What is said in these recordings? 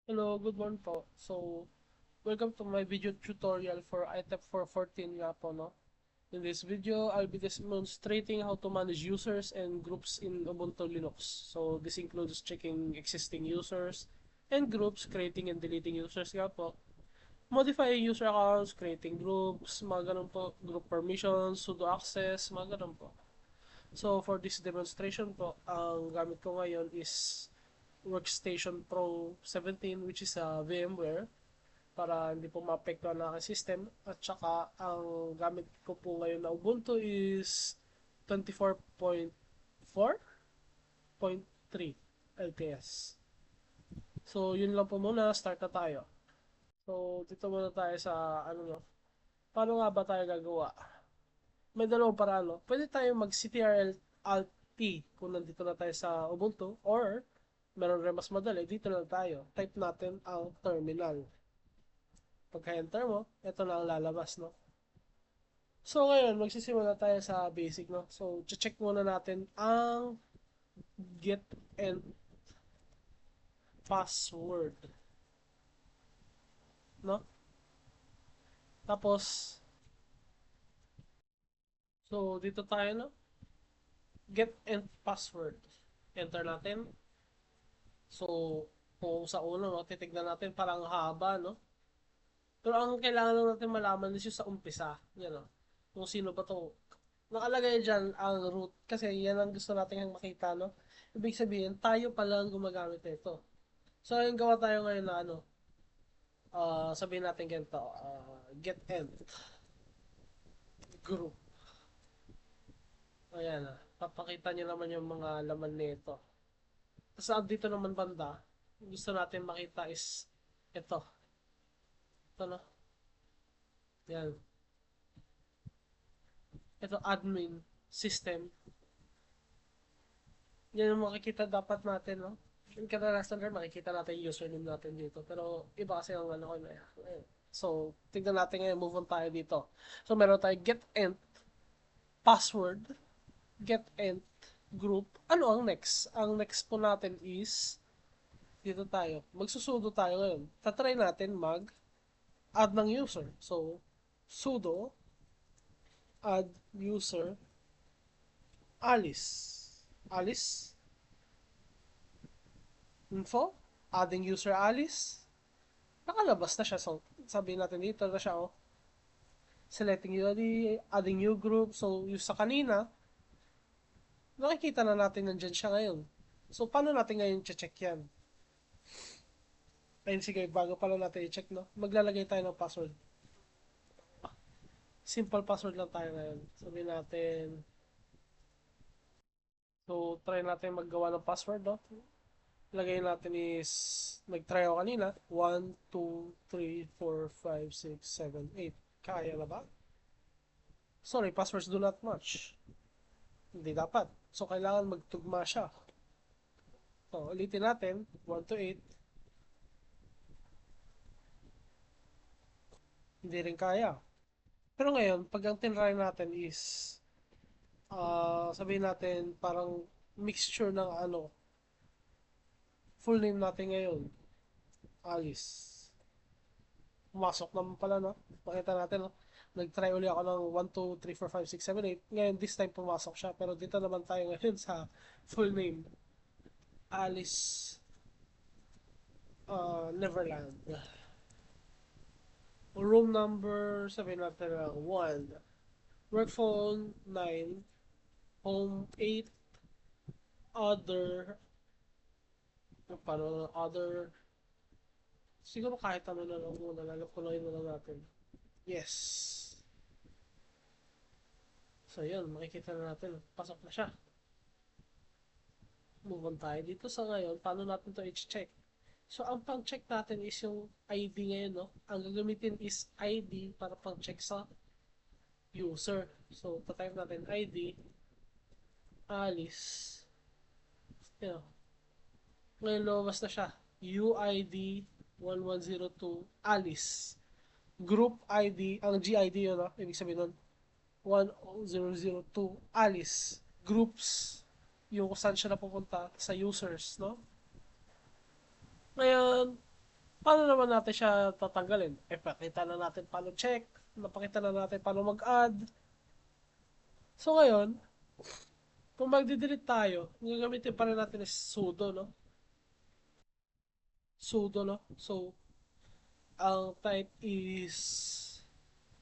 Hello, good morning po. So, welcome to my video tutorial for ITEP 414 nga po, no? In this video, I'll be demonstrating how to manage users and groups in Ubuntu Linux. So, this includes checking existing users and groups, creating and deleting users nga po, modifying user accounts, creating groups, mga ganun po, group permissions, sudo access, mga ganun po. So, for this demonstration po, ang gamit ko ngayon is Workstation Pro 17, which is a VMware para hindi po maapektuhan ang aking system. At saka ang gamit ko po ngayon na Ubuntu is 24.4.3 LTS. So yun lang po muna, start na tayo. So dito muna tayo sa ano no. Paano nga ba tayo gagawa? May dalawang paraan no. Pwede tayo mag CTRL Alt T kung nandito na tayo sa Ubuntu, or meron rin mas madali, dito na tayo. Type natin ang terminal. Pagka-enter mo, ito na ang lalabas, no? So, ngayon, magsisimula tayo sa basic, no? So, check muna natin ang get and password, no? Tapos, so, dito tayo, no? Get and password. Enter natin. So, kung sa uno, no? Titignan natin parang haba, no? Pero ang kailangan lang natin malaman is yung sa umpisa. Yan, no? Kung sino ba to. Nakalagay dyan ang root kasi yan ang gusto natin makita, no? Ibig sabihin, tayo pala ang gumagamit nito. So, yung gawa tayo ngayon na ano, sabihin natin ganito, get end group. Ayan, papakita nyo naman yung mga laman nito. Tapos dito naman banda, gusto natin makita is ito. Ito no? Yan. Ito admin system. Yan yung makikita dapat natin, no? Yung kadalasan rin makikita natin yung username natin dito. Pero iba kasi ang ano ko na yan. So, tignan natin ngayon, move on tayo dito. So, meron tayo get ent password, get ent group. Ano ang next? Ang next po natin is, dito tayo. Magsusudo tayo ngayon. Tatry natin mag-add ng user. So, sudo add user Alice. Alice info, adding user Alice. Nakalabas na siya. So, sabihin natin dito na siya, oh. Selecting UID, adding new group. So, yung sa kanina, nakikita na natin nandyan siya ngayon. So, paano natin ngayon check yan? Ayun, sige, bago pala natin i-check, no? Maglalagay tayo ng password. Simple password lang tayo ngayon. Sabihin natin, so, try natin maggawa ng password, no? Lagay natin is, nag-try ako kanina, 1, 2, 3, 4, 5, 6, 7, 8. Kaya na ba? Sorry, passwords do not match. Hindi dapat. So, kailangan magtugma siya. So, ulitin natin, 1 to 8. Hindi rin kaya. Pero ngayon, pag ang tinry natin is, sabihin natin, parang mixture ng ano, full name natin ngayon, Alice. Pumasok naman pala, no? Makita natin, no? Nag-try uli ako ng 1, 2, 3, 4, 5, 6, 7, 8. Ngayon, this time pumasok siya. Pero dito naman tayo ngayon sa full name. Alice Neverland. Room number, sabihin natin lang, 1. Work phone, 9. Home, 8. Other, paano other, siguro kahit ano na lang muna, lalapulayin na lang natin. Yes. So yun, makikita na natin, pasok na siya. Move on tayo dito sa ngayon, paano natin to i-check? So ang pang-check natin is yung ID ngayon, no? Ang gagamitin is ID para pang-check sa user. So, tatype natin ID, Alice. Yun, ngayon lumabas na siya. UID 1102 Alice. Group ID, ang GID yun, no? Ibig sabihin nun, 1002 Alice. Groups, yung kung saan siya napupunta sa users, no? Ngayon, Paano naman natin siya tatanggalin? Eh, pakita na natin paano check, napakita na natin paano mag-add. So ngayon, kung magdi-delete tayo, gagamitin pa rin natin is sudo, no? Sudo, no? So, ang type is,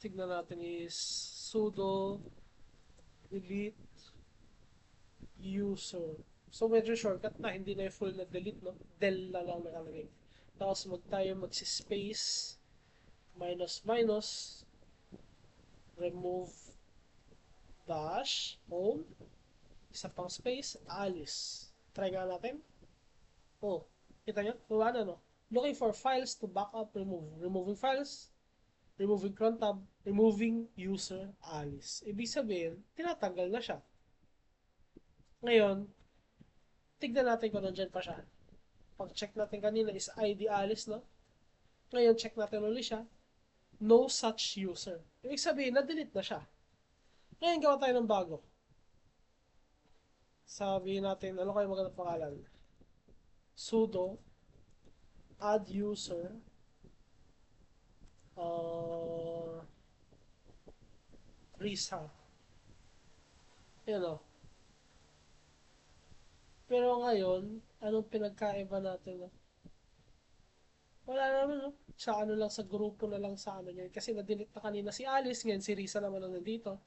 tignan natin is sudo delete user. So, medyo shortcut na, hindi na yung full na delete, no? Del na lang nakalagay. Tapos, tayo magsispace, minus, minus, remove, dash, home, isa pang space, alice. Try nga natin. Oh, kita nyo? Wala na, no? Looking for files to backup, remove. Removing files, removing cron tab, removing user, alice. Ibig sabihin, tinatanggal na siya. Ngayon, tignan natin kung nandyan pa siya. Pag-check natin kanina is ID Alice, no? Ngayon, check natin ulit siya. No such user. Ibig sabihin, na-delete na siya. Ngayon, gawa tayo ng bago. Sabihin natin, ano kayo magandang pangalan? Sudo add user Risa. Yan o. Pero ngayon, anong pinagkaiba natin? No? Wala naman, no? Sa ano lang, sa grupo na lang sa ano niya. Kasi na-delete na kanina si Alice, ngayon si Risa naman ang nandito.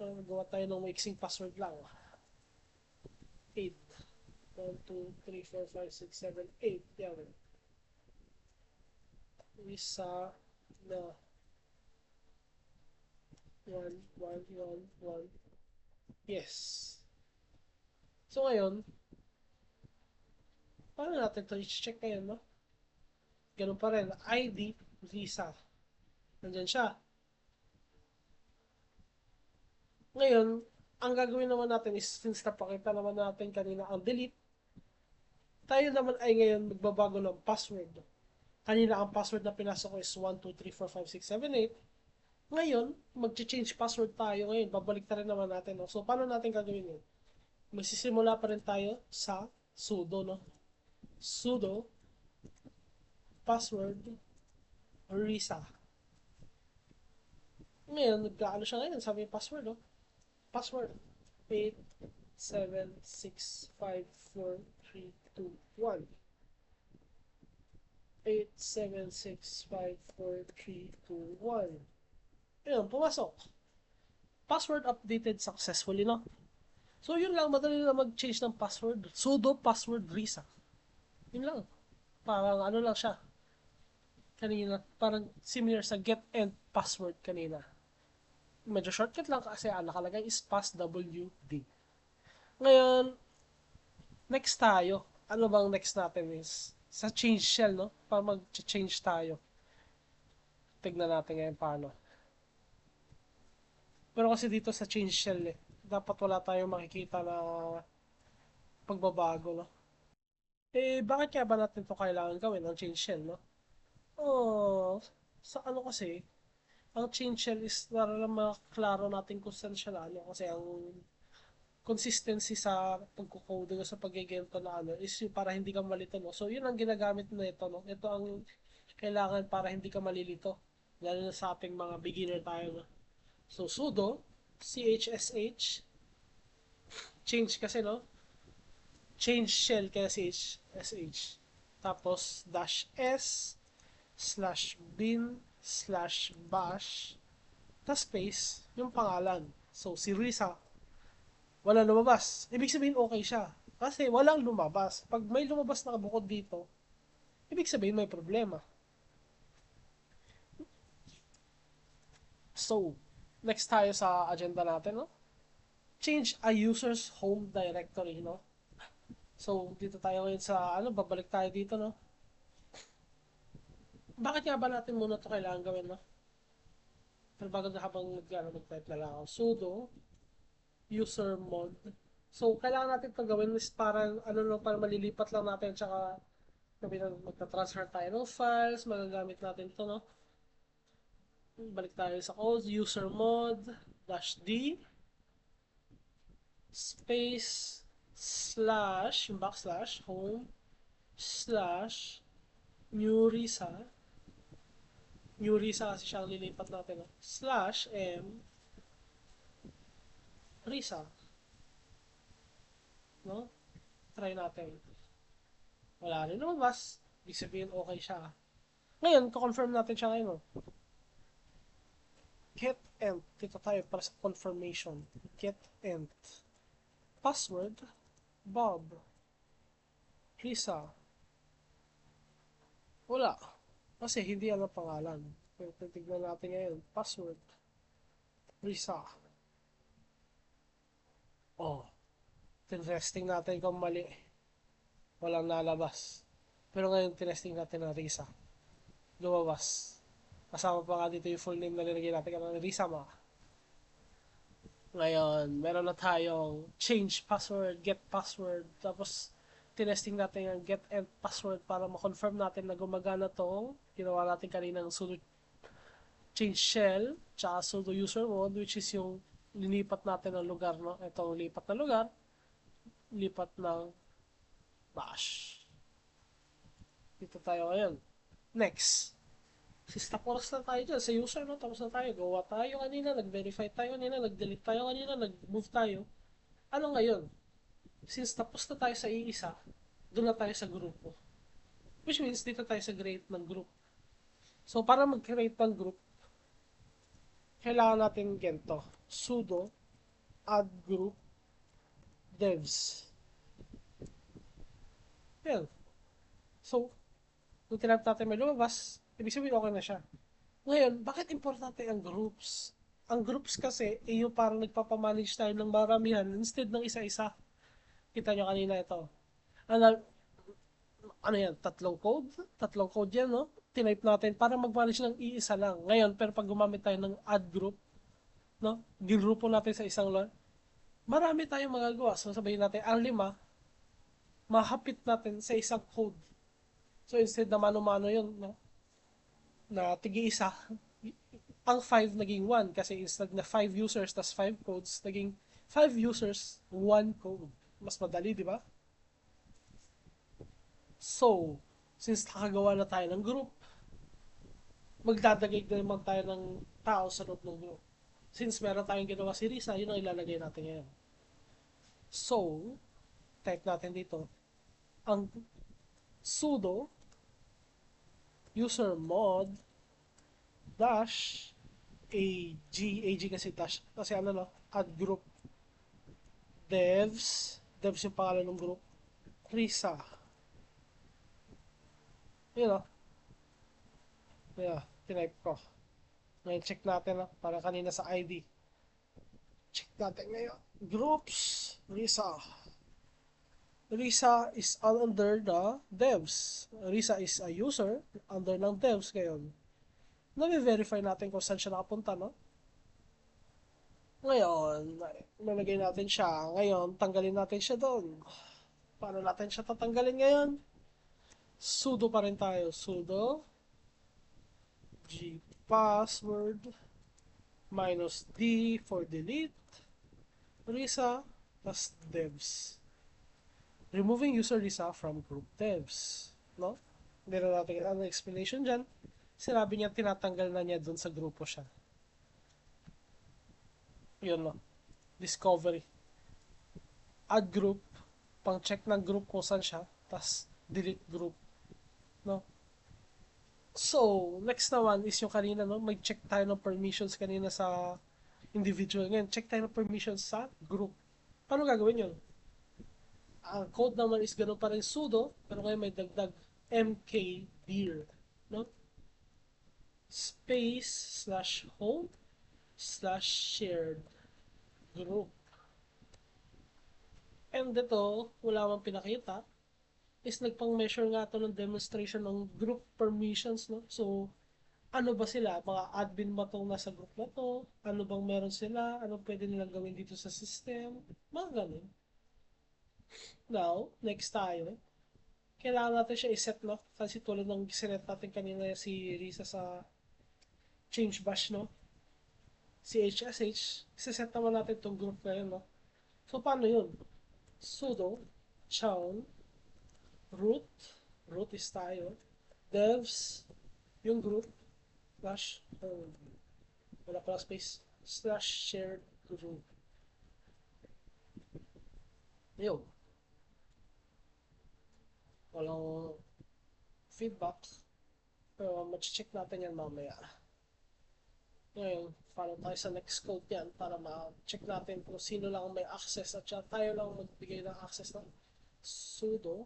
Gawa tayo ng maiksing password lang. 8. 1, 2, 3, 4, 5, 6, 7, 8. Yan. Risa na 1, 1, 1, 1. Yes. So ngayon, paano natin ito i-check ngayon, no? Ganun pa rin. ID, Risa. Nandyan siya. Ngayon, ang gagawin naman natin is, since napakita naman natin kanina ang delete, tayo naman ay ngayon magbabago ng password. Kanina ang password na pinasok ko is 1, 2, 3, 4, 5, 6, 7, 8. Ngayon, mag-change password tayo ngayon. Babalik na rin naman natin. No? So, paano natin gagawin yun? Magsisimula pa rin tayo sa sudo, no? Sudo password Risa. Ngayon, nagkaano siya ngayon? Sabi yung password, no? Password 8, 7, 6, 5, 4, 3, 2, 1. 8, 7, 6, 5, 4, 3, 2, 1. Ayun, pumasok. Password updated successfully, no? So, yun lang. Madali na mag-change ng password. Sudo password Risa. Yun lang. Parang ano lang siya. Kanina. Parang similar sa get and password kanina. Medyo shortcut lang kasi ang nakalagay is passwd. Ngayon, next tayo. Ano bang next natin is sa change shell, no? Para mag-change tayo. Tignan natin ngayon paano. Pero kasi dito sa change shell eh, dapat wala tayong makikita na pagbabago, no? Eh, bakit kaya ba natin to kailangan gawin, ang change shell, no? Oh, sa ano kasi, ang change shell is para lang maklaro natin kung saan siya ano, kasi ang consistency sa pagkukode o sa paggiginto na ano is yung para hindi ka malito, no? So, yun ang ginagamit na ito, no? Ito ang kailangan para hindi ka malilito. Lalo na sa ating mga beginner tayo, no? So, sudo, chsh, change kasi, no? Change shell kaya chsh. Tapos, dash s, slash bin, slash bash, tapos space, yung pangalan. So, si Risa, wala lumabas. Ibig sabihin, okay siya. Kasi walang lumabas. Pag may lumabas na kabukod dito, ibig sabihin may problema. So, next tayo sa agenda natin, no? Change a user's home directory, no? So, dito tayo ngayon sa, ano, babalik tayo dito, no? Bakit nga ba natin muna ito kailangan gawin, no? Pero bago na habang mag-type na lang ako, sudo user mod. So, kailangan natin ito gawin is para, ano, no, para malilipat lang natin, tsaka magta-transfer tayo ng files, magagamit natin ito, no? Balik tayo sa code, user mod, dash d, space, slash, yung backslash, home, slash new Risa. New Risa kasi siya ang lilipat natin. No? Slash M Risa. No? Try natin. Wala rin lumabas. Ibig sabihin okay siya. Ngayon, confirm natin siya ngayon. No? Get ent. Dito tayo para sa confirmation. Get ent. Password. Bob. Risa. Wala. Kasi hindi yan ang pangalan. Pero titignan natin ngayon. Password. Risa. Oh. Tinesting natin kung mali. Walang nalabas. Pero ngayon, tinesting natin ng Risa. Lumabas. Kasama pa nga dito yung full name na nilagay natin. Ano, Risa ma. Ngayon, meron na tayong change password, get password. Tapos, tinesting natin yung get and password para ma-confirm natin na gumagana tong ginawa natin kanina ng sudo change shell tsaka sudo user mode, which is yung linipat natin ng lugar, no? Itong lipat na lugar, lipat ng bash. Dito tayo ngayon. Next. Tapos na tayo dyan sa user, no? Tapos na tayo. Gawa tayo kanina, nag-verify tayo kanina, nag-delete tayo kanina, nag-move tayo. Ano ngayon? Since tapos na tayo sa iisa, doon na tayo sa grupo. Which means, dito tayo sa create ng group. So, para mag-create ng group, kailangan natin ganito. Sudo add group devs. Yan. So, kung tinap natin may lumabas, ibig sabihin okay na siya. Ngayon, bakit importante ang groups? Ang groups kasi, yung parang nagpapamanage tayo ng maramihan instead ng isa-isa. Kita nyo kanina ito. Ano yan? Tatlong code? Tatlong code yan, no? Tinype natin para mag-manage ng iisa lang. Ngayon, pero pag gumamit tayo ng add group, no? Ginrupo natin sa isang LAN, marami tayong magagawa. So, sabihin natin, ang 5, mahapit natin sa isang code. So, instead na mano-mano yun, no? Na tigi-isa, ang 5 naging 1 kasi instead na 5 users tas 5 codes, naging 5 users, 1 code. Mas madali, di ba? So, since nakagawa na tayo ng group, magdadagay na naman tayo ng tao sa loob ng group. Since meron tayong ginawa si Risa, yun ang ilalagay natin ngayon. So, type natin dito, ang sudo user mod dash ag kasi dash, kasi ano no, add group devs yung pangalan ng group, Risa. Yun o. Yeah, tinype ko. Ngayon check natin para kanina sa ID. Check natin ngayon. Groups, Risa. Risa is under the devs. Risa is a user under ng devs ngayon. Nami-verify natin kung saan siya nakapunta, no? Ngayon, nalagay natin siya. Ngayon, tanggalin natin siya doon. Paano natin siya tatanggalin ngayon? Sudo pa rin tayo. Sudo g password -d for delete Risa plus devs. Removing user Risa from group devs. No? Hindi na natin ang explanation dyan. Sinabi niya tinatanggal na niya dun sa grupo siya. Yun no. Discovery. Add group. Pang check ng group kung saan siya. Tas delete group. No? So, next naman is yung kanina, no? Mag-check tayo ng permissions kanina sa individual. Ngayon, check tayo ng permissions sa group. Paano gagawin yun? Ang code naman is ganun pa rin sudo, pero ngayon may dagdag mkdir, no? Space /home/shared group. And ito, wala mang pinakita, is nagpang-measure nga ito ng demonstration ng group permissions, no? So, ano ba sila? Mga admin ba itong nasa group na to? Ano bang meron sila? Ano pwede nilang gawin dito sa system? Mga ganun. Now, next tayo. Kailangan natin siya iset, no? Kasi tulad ng sinet natin kanina si Risa sa change bash, no? CHSH, iset naman natin itong group ngayon, no? So, paano yun? Sudo chown root root is tayo. Devs, yung group, slash home. Wala pala space. Slash shared group. Yun. Walang feedback. Pero check natin yan mamaya. Ngayon, follow tayo sa next code yan para ma-check natin kung sino lang may access at tayo lang magbigay ng access ng sudo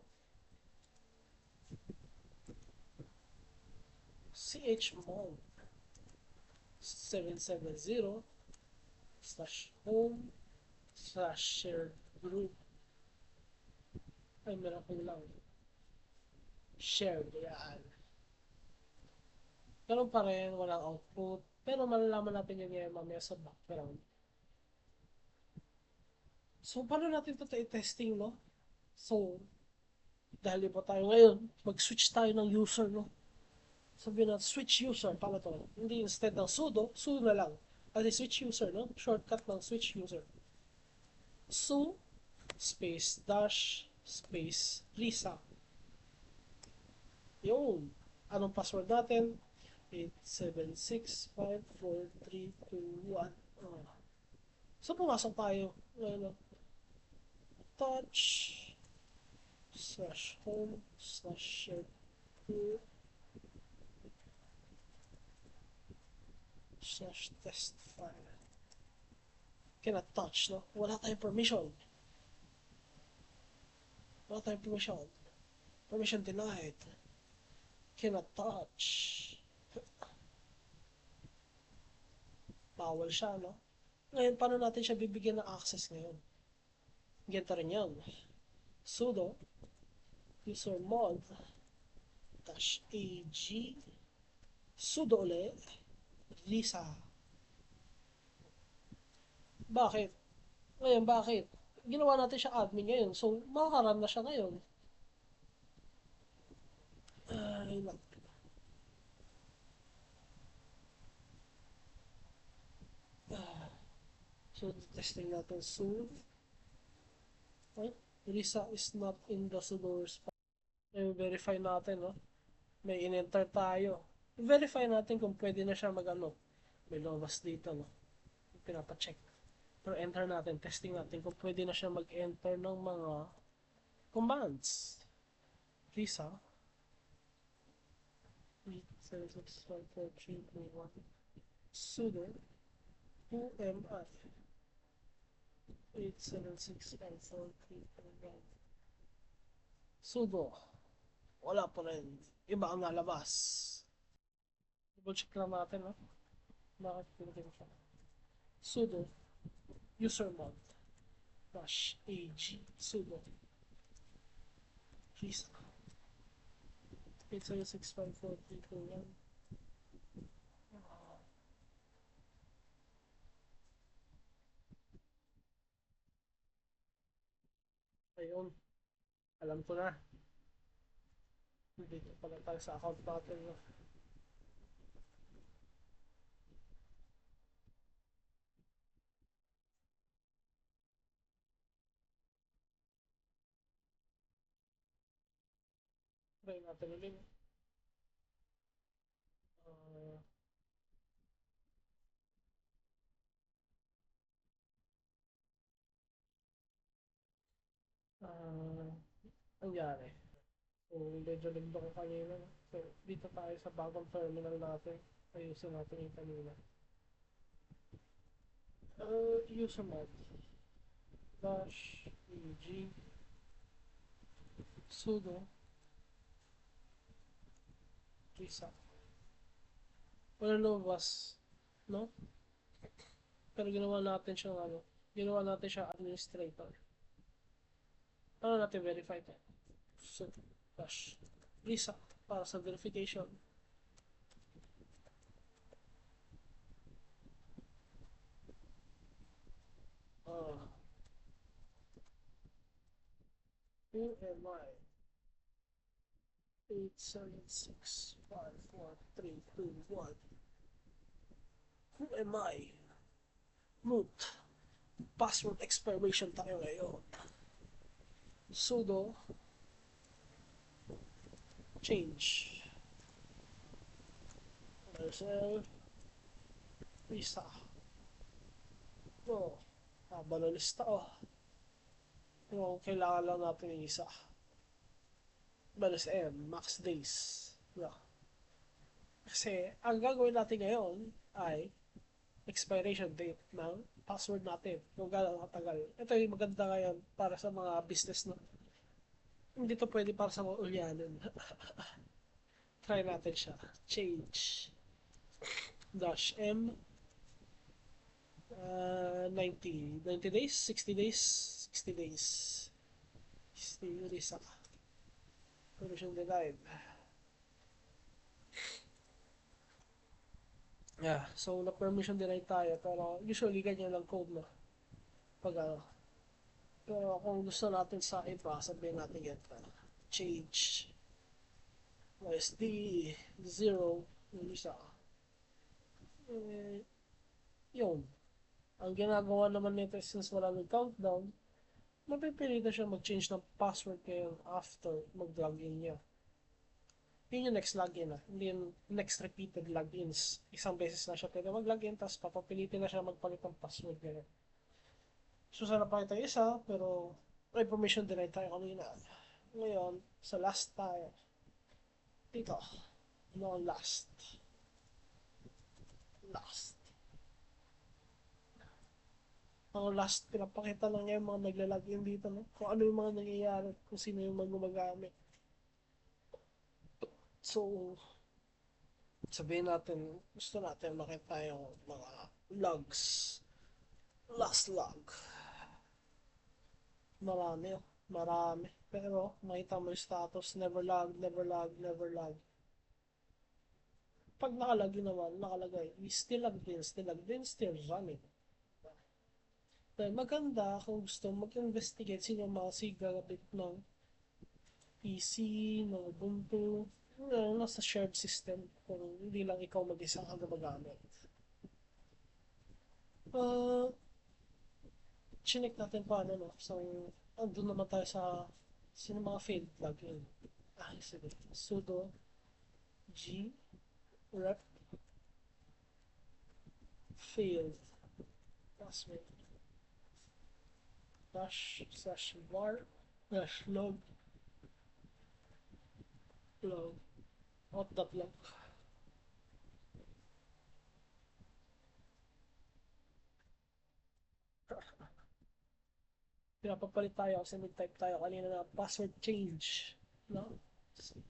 chmod 770 slash home slash shared group. Ay, meron ko lang. Shared, yan. Ganun pa rin, walang output. Pero malalaman natin yun ngayon mamaya sa background. So, paano natin ito i-testing, no? So, dahil pa tayo ngayon, mag-switch tayo ng user, no? Sabihin natin, switch user, paano to? Hindi instead ng sudo, sudo na lang. Kasi switch user, no? Shortcut ng switch user. So, space dash space reset. Yun. Anong password natin? 876543221. So, pumasok tayo. Ngayon, touch slash home slash shared group slash test file. Cannot touch, no? Wala tayong permission. Wala tayong permission. Permission denied. Cannot touch. Bawal siya, no? Ngayon, paano natin siya bibigyan ng access ngayon? Ganito rin yan. Sudo usermod -ag sudo ulit Lisa. Bakit? Ngayon, bakit? Ginawa natin siya admin ngayon. So, makakaram na siya ngayon. Ay, so, testing natin soon. Okay? Lisa is not in the sudo response. I-verify natin, no? May in-enter tayo. I-verify natin kung pwede na siya mag-ano. May lobas dito, no? Pinapacheck. Pero enter natin, testing natin kung pwede na siya mag-enter ng mga commands. Lisa. 876543221 sudo who am I 876543221 sudo wala pa rin, iba ang nalabas. Double check lang natin, no? Bakit pinagin siya? Sudo usermod -ag sudo please 876543221 ayun, alam ko na. Dito pala tayo sa account natin, no? Try natin ulit. Uh, nangyari. So, medyo nagdo ko kanina. So, dito tayo sa bagong terminal natin. Ayusin natin yung kanina. Usermod -ag sudo reset. Wala lumabas, no? Pero ginawa natin siya ano, ginawa natin siya administrator. Paano natin verify ito? So, dash reset para sa verification. Who am I? 876543221 Who am I? Root. Password expiration tayo ngayon. Sudo change. Marcel, Lisa. Oh, haba na lista oh. Yung kailangan lang natin yung isa. Balas M, max days. Yeah. Kasi, ang gagawin natin ngayon ay expiration date ng password natin. Kung gano'ng katagal. Ito yung maganda ngayon para sa mga business na hindi to pwede para sa mga ulyanin. Try natin siya. Change. Dash M. 90 days? 60 days? 60 days. 60 days ako. Permission denied. Yeah, so na-permission denied tayo. Pero usually ganyan lang code na. Pag ano. Pero kung gusto natin sa iba, sabihin natin ganito. Change. SD 0. Yung isa. Eh, yun. Ang ginagawa naman nito since wala ng countdown, mapipilitan siya mag-change ng password kayo after mag-login niya. Yun yung next login na. Hindi yung next repeated logins. Isang beses na siya pwede mag-login, tapos papapilitin na siya magpalit ng password niya. So, sana pa ito isa, pero may permission denied tayo kanina. Ngayon, sa last tayo. Dito. No, last. Last. Ang last, pinapakita lang niya yung mga naglalagin dito, no? Kung ano yung mga nangyayari, kung sino yung mga gumagamit. So, sabihin natin, gusto natin makita yung mga logs. Last log. Marami, oh. Marami. Pero, makita mo yung status, never log, never log, never log. Pag nakalagay naman, nakalagay, still logged in, still logged in, still running. Then, maganda kung gusto mag-investigate sino mga sigagabit ng PC, ng Ubuntu, nasa shared system kung hindi lang ikaw mag-isa ang gumagamit. Chinek natin paano, no? So, andun naman tayo sa sino mga failed plugin. Sige. Sudo g rep failed password dash slash var dash log out.log. Pinapapalit tayo kasi nag-type tayo kanina na password change. No? So,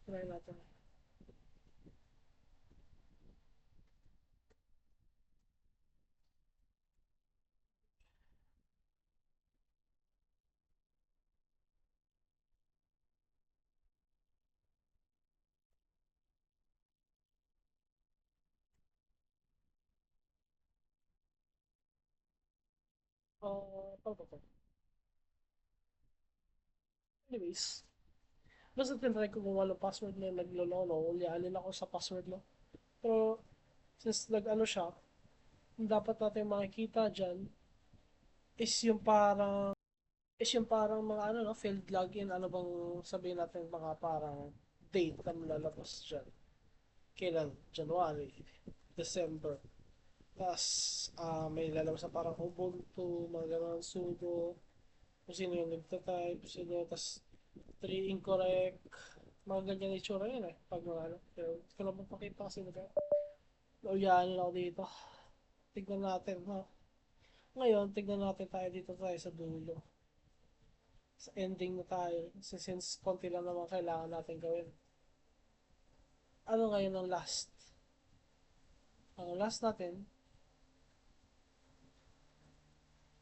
try natin. Paano. Anyways, basta tinry ko kung ano password na naglololo, ulianin ako sa password no. Pero, since nag-ano siya, dapat natin makikita dyan is yung parang mga ano no, failed login, ano bang sabihin natin mga parang date na lalabas dyan. Kailan? January, December. Tapos, may lalabas na parang Ubuntu, mga ganun, sudo, kung sino yung nagtatype, sino, tapos 3 incorrect, mga ganyan itsura yun eh, pag mga ano. Pero, hindi ko lang mapakita kasi nauyahan ako dito. Tignan natin, ha. Ngayon, tignan natin tayo dito tayo sa dulo. Sa ending na tayo. Since konti lang naman kailangan natin gawin. Ano ngayon ang last? Ang last natin,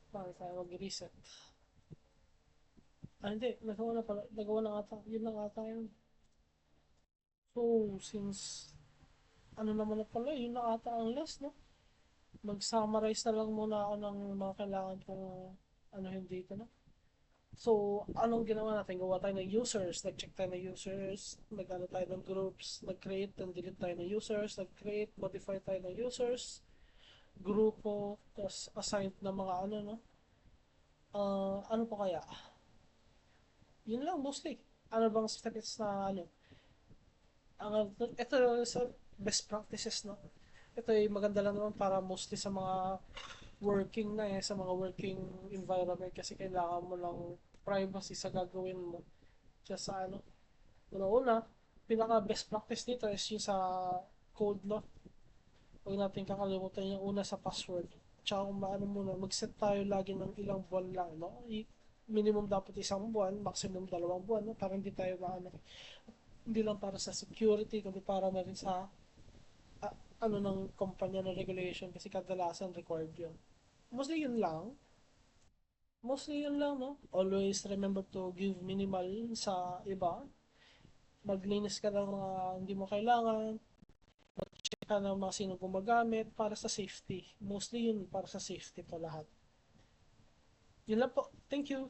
paano tayo mag-reset? Hindi. Nagawa na pala. Nagawa na ata. Yun lang ata yun. So, since ano naman na pala, yun lang ata ang last, no? Mag-summarize na lang muna ako ng mga kailangan kong ano hindi dito, no? So, anong ginawa natin? Gawa tayo ng users, nag-check tayo ng users, nag-ano tayo ng groups, nag-create and delete tayo ng users, nag-create, modify tayo ng users, grupo, tapos assigned na mga ano, no? Ano pa kaya? Yun lang mostly. Ano bang steps na ano? Ito sa best practices, no? Ito ay maganda lang naman para mostly sa mga working na sa mga working environment kasi kailangan mo lang privacy sa gagawin mo. Just sa ano, una-una, pinaka best practice dito is yung sa code, no? Huwag natin kakalimutan yung una sa password. Tsaka kung maano muna, mag-set tayo lagi ng ilang buwan lang, no? Minimum dapat isang buwan, maximum 2 buwan, no? Para hindi tayo maano. Hindi lang para sa security, kundi para na rin sa ano ng kumpanya ng regulation kasi kadalasan required yun. Mostly yun lang. Mostly yun lang, no? Always remember to give minimal sa iba. Maglinis ka ng mga hindi mo kailangan. Check ka ng mga sino gumagamit para sa safety. Mostly yun para sa safety to lahat. Yun lang po. Thank you.